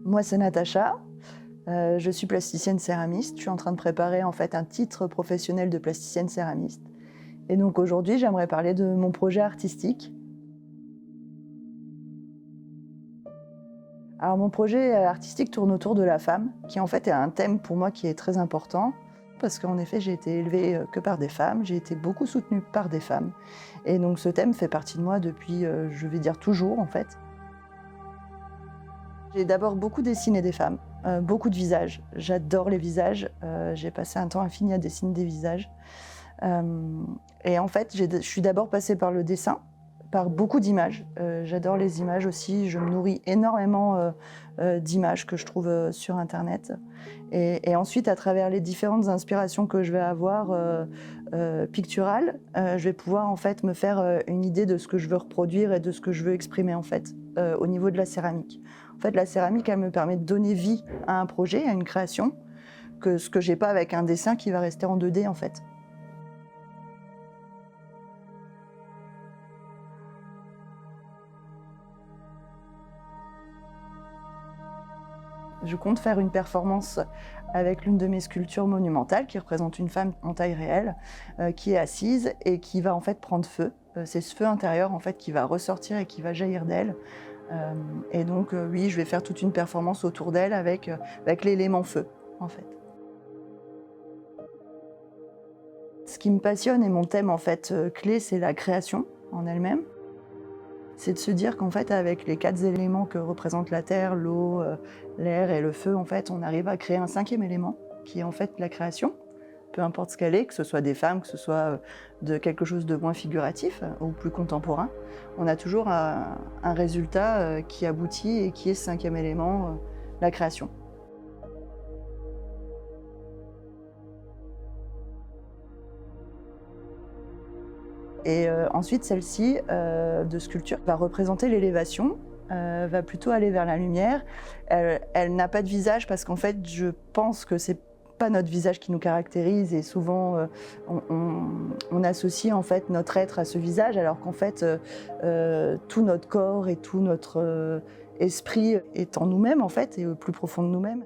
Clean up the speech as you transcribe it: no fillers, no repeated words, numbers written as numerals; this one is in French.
Moi, c'est Natacha. Je suis plasticienne céramiste. Je suis en train de préparer en fait un titre professionnel de plasticienne céramiste. Et donc aujourd'hui, j'aimerais parler de mon projet artistique. Alors mon projet artistique tourne autour de la femme, qui en fait est un thème pour moi qui est très important. Parce qu'en effet, j'ai été élevée que par des femmes, j'ai été beaucoup soutenue par des femmes. Et donc ce thème fait partie de moi depuis, je vais dire toujours en fait. J'ai d'abord beaucoup dessiné des femmes, beaucoup de visages. J'adore les visages, j'ai passé un temps infini à dessiner des visages. Et en fait, je suis d'abord passée par le dessin, par beaucoup d'images. J'adore les images aussi, je me nourris énormément d'images que je trouve sur Internet. Et ensuite, à travers les différentes inspirations que je vais avoir picturales, je vais pouvoir en fait me faire une idée de ce que je veux reproduire et de ce que je veux exprimer en fait au niveau de la céramique. En fait, la céramique, elle me permet de donner vie à un projet, à une création, ce que j'ai pas avec un dessin qui va rester en 2D en fait. Je compte faire une performance avec l'une de mes sculptures monumentales qui représente une femme en taille réelle qui est assise et qui va en fait prendre feu. C'est ce feu intérieur en fait qui va ressortir et qui va jaillir d'elle. Et donc oui, je vais faire toute une performance autour d'elle avec l'élément feu en fait. Ce qui me passionne et mon thème en fait clé, c'est la création en elle-même. C'est de se dire qu'en fait, avec les 4 éléments que représentent la terre, l'eau, l'air et le feu, en fait, on arrive à créer un 5e élément, qui est en fait la création. Peu importe ce qu'elle est, que ce soit des femmes, que ce soit de quelque chose de moins figuratif ou plus contemporain, on a toujours un résultat qui aboutit et qui est ce 5e élément, la création. Et ensuite, celle-ci, de sculpture, va représenter l'élévation, va plutôt aller vers la lumière. Elle n'a pas de visage parce qu'en fait, je pense que c'est pas notre visage qui nous caractérise et souvent on associe en fait notre être à ce visage alors qu'en fait tout notre corps et tout notre esprit est en nous-mêmes en fait et au plus profond de nous-mêmes.